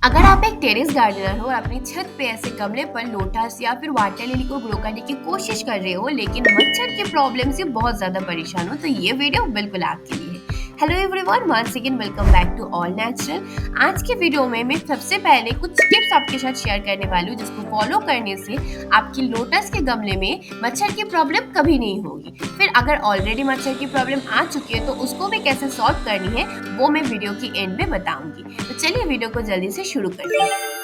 अगर आप एक टेरेस गार्डनर हो और अपनी छत पे ऐसे गमले पर लोटस या फिर वाटर लिली को ग्रो करने की कोशिश कर रहे हो लेकिन मच्छर के प्रॉब्लम से बहुत ज्यादा परेशान हो तो ये वीडियो बिल्कुल आपके लिए है। Hello everyone, once again welcome back to all natural. आज के वीडियो में मैं सबसे पहले कुछ टिप्स आपके साथ शेयर करने वाली हूँ जिसको फॉलो करने से आपकी लोटस के गमले में मच्छर की प्रॉब्लम कभी नहीं होगी। फिर अगर ऑलरेडी मच्छर की प्रॉब्लम आ चुकी है तो उसको भी कैसे सॉल्व करनी है वो मैं वीडियो की एंड में बताऊंगी। तो चलिए वीडियो को जल्दी से शुरू करते हैं।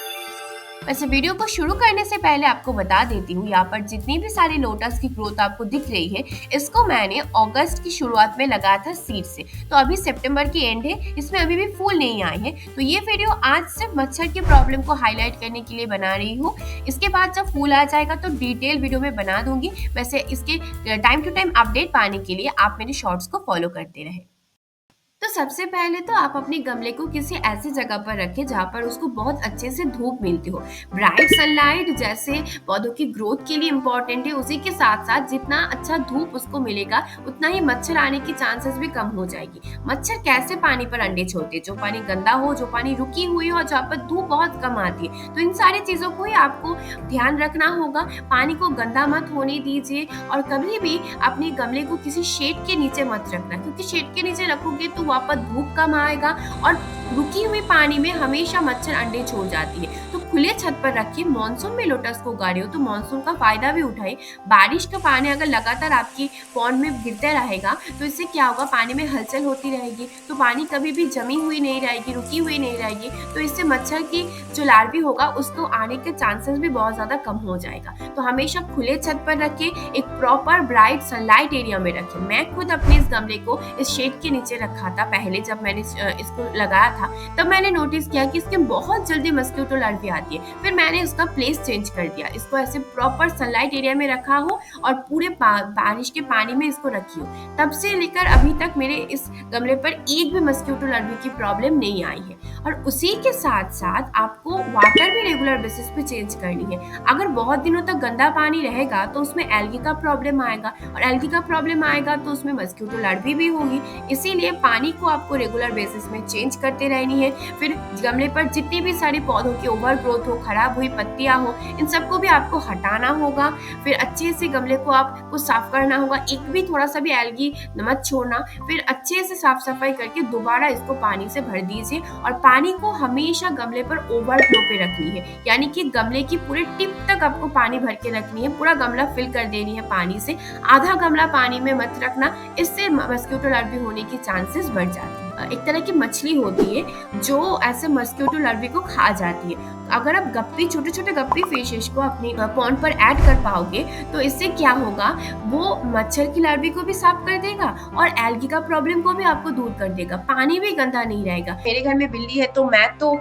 वैसे वीडियो को शुरू करने से पहले आपको बता देती हूँ, यहाँ पर जितनी भी सारी लोटस की ग्रोथ आपको दिख रही है इसको मैंने अगस्त की शुरुआत में लगाया था सीड से। तो अभी सितंबर की एंड है, इसमें अभी भी फूल नहीं आए हैं। तो ये वीडियो आज सिर्फ मच्छर की प्रॉब्लम को हाईलाइट करने के लिए बना रही हूँ। इसके बाद जब फूल आ जाएगा तो डिटेल वीडियो में बना दूंगी। वैसे इसके टाइम टू टाइम अपडेट पाने के लिए आप मेरे शॉर्ट्स को फॉलो करते रहे। तो सबसे पहले तो आप अपने गमले को किसी ऐसी जगह पर रखें जहाँ पर उसको बहुत अच्छे से धूप मिलती हो। ब्राइट सनलाइट जैसे पौधों की ग्रोथ के लिए इम्पोर्टेंट है, उसी के साथ साथ जितना अच्छा धूप उसको मिलेगा उतना ही मच्छर आने की चांसेस भी कम हो जाएगी। मच्छर कैसे पानी पर अंडे छोड़ते हैं? जो पानी गंदा हो, जो पानी रुकी हुई हो, जहाँ पर धूप बहुत कम आती है। तो इन सारी चीजों को ही आपको ध्यान रखना होगा। पानी को गंदा मत होने दीजिए और कभी भी अपने गमले को किसी शेड के नीचे मत रखना, क्योंकि शेड के नीचे रखोगे तो वहां पर धूप कम आएगा और रुकी हुई पानी में हमेशा मच्छर अंडे छोड़ जाती है। तो खुले छत पर रखिए। मॉनसून में लोटस को उगा रहे हो तो मॉनसून का फायदा भी उठाए। बारिश का पानी अगर लगातार आपकी पॉन्ड में गिरता रहेगा तो इससे क्या होगा, पानी में हलचल होती रहेगी तो पानी कभी भी जमी हुई नहीं रहेगी, रुकी हुई नहीं रहेगी। तो इससे मच्छर की जो लार्वी होगा उसको आने के चांसेस भी बहुत ज्यादा कम हो जाएगा। तो हमेशा खुले छत पर रखिए, एक प्रॉपर ब्राइट सनलाइट एरिया में रखें। मैं खुद अपने इस गमले को इस शेड के नीचे रखा था पहले, जब मैंने इसको लगाया था तब मैंने नोटिस किया कि इसके बहुत जल्दी मस्किटो लार्वी आती है। फिर मैंने इसका प्लेस चेंज कर दिया, इसको ऐसे प्रॉपर सनलाइट एरिया में रखा हो और पूरे बारिश के पानी में इसको रखी हो। तब से लेकर अभी तक मेरे इस गमले पर एक भी मस्किटो लार्वी की प्रॉब्लम नहीं आई है। और उसी के साथ साथ आपको वाटर भी रेगुलर बेसिस पे चेंज करनी है। अगर बहुत दिनों तक गंदा पानी रहेगा तो उसमें एल्गी का प्रॉब्लम आएगा और एल्गी का प्रॉब्लम आएगा तो उसमें मस्किटो लार्वी भी होगी। इसीलिए पानी को आपको रेगुलर बेसिस में चेंज करते रहनी है। फिर गमले पर जितनी भी सारी पौधों की ओवर ग्रोथ हो, खराब हुई पत्तियां हो, इन सबको भी आपको हटाना होगा। फिर अच्छे से गमले को आपको साफ करना होगा, एक भी थोड़ा सा भी एल्गी मत छोड़ना। फिर अच्छे से साफ सफाई करके दोबारा इसको पानी से भर दीजिए और पानी को हमेशा गमले पर ओवरफ्लो पे रखनी है, यानी कि गमले की पूरे टिप तक आपको पानी भर के रखनी है। पूरा गमला फिल कर देनी है पानी से, आधा गमला पानी में मत रखना, इससे मस्किटो लार्वी होने की चांसेस बढ़ जाती है। एक तरह की मछली होती है जो ऐसे मस्किटो लार्वी को खा जाती है। अगर आप गप्पी, छोटे छोटे गप्पी फिशेस को अपने पॉन्ड पर ऐड कर पाओगे तो इससे क्या होगा, वो मच्छर की लार्वी को भी साफ कर देगा और एल्गी का प्रॉब्लम को भी आपको दूर कर देगा। पानी भी गंदा नहीं रहेगा। मेरे घर में बिल्ली है तो मैं तो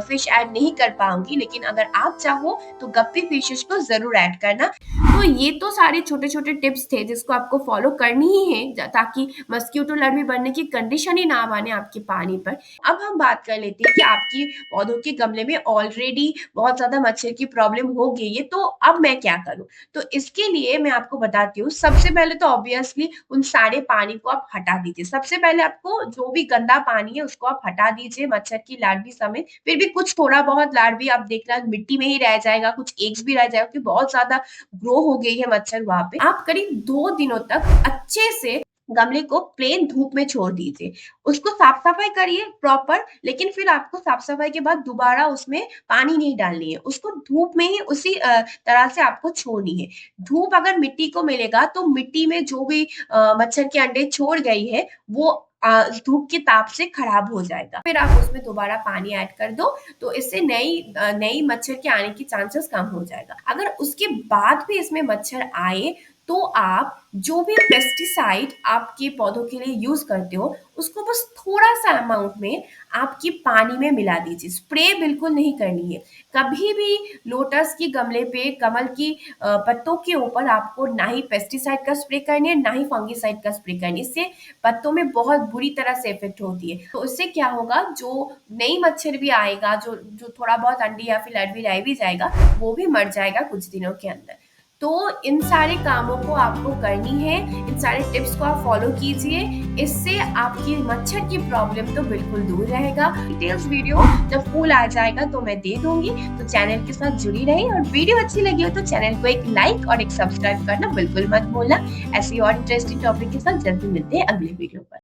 फिश ऐड नहीं कर पाऊंगी, लेकिन अगर आप चाहो तो गप्पी फिशेस को जरूर ऐड करना। तो ये तो सारे छोटे छोटे टिप्स थे जिसको आपको फॉलो करनी ही है ताकि मस्किटो लार्वी बनने की कंडीशन ही ना बने आपके पानी पर। अब हम बात कर लेते हैं कि आपकी पौधों के गमले में ऑलरेडी बहुत ज्यादा मच्छर की प्रॉब्लम हो गई है, तो अब मैं क्या करूं? तो इसके लिए मैं आपको बताती हूँ। सबसे पहले तो ऑब्वियसली उन सारे पानी को आप हटा दीजिए। सबसे पहले आपको जो भी गंदा पानी है उसको आप हटा दीजिए, मच्छर की लार्वी समेत। फिर भी कुछ थोड़ा बहुत लार्वी आप देखना मिट्टी में ही रह जाएगा, कुछ एग्स भी रह जाएगा, क्योंकि बहुत ज्यादा ग्रो हो गई है मच्छर वहां पे। आप करीब 2 दिनों तक अच्छे से गमले को प्लेन धूप में छोड़ दीजिए। उसको साफ सफाई करिए प्रॉपर, लेकिन फिर आपको साफ सफाई के बाद दोबारा उसमें पानी नहीं डालनी है, उसको धूप में ही उसी तरह से आपको छोड़नी है। धूप अगर मिट्टी को मिलेगा तो मिट्टी में जो भी मच्छर के अंडे छोड़ गई है वो धूप के ताप से खराब हो जाएगा। फिर आप उसमें दोबारा पानी ऐड कर दो तो इससे नई मच्छर के आने की चांसेस कम हो जाएगा। अगर उसके बाद भी इसमें मच्छर आए तो आप जो भी पेस्टिसाइड आपके पौधों के लिए यूज करते हो उसको बस थोड़ा सा अमाउंट में आपकी पानी में मिला दीजिए। स्प्रे बिल्कुल नहीं करनी है। कभी भी लोटस के गमले पे, कमल की पत्तों के ऊपर आपको ना ही पेस्टिसाइड का स्प्रे करनी है ना ही फंगिसाइड का स्प्रे करनी है। इससे पत्तों में बहुत बुरी तरह से इफेक्ट होती है। तो उससे क्या होगा, जो नई मच्छर भी आएगा, जो जो थोड़ा बहुत अंडी या फिर लार्वी रह भी जाएगा वो भी मर जाएगा कुछ दिनों के अंदर। तो इन सारे कामों को आपको करनी है, इन सारे टिप्स को आप फॉलो कीजिए, इससे आपकी मच्छर की प्रॉब्लम तो बिल्कुल दूर रहेगा। डिटेल्स वीडियो जब फुल आ जाएगा तो मैं दे दूंगी, तो चैनल के साथ जुड़ी रही। और वीडियो अच्छी लगी हो तो चैनल को एक लाइक और एक सब्सक्राइब करना बिल्कुल मत भूलना। ऐसी और इंटरेस्टिंग टॉपिक के साथ जल्दी मिलते हैं अगले वीडियो पर।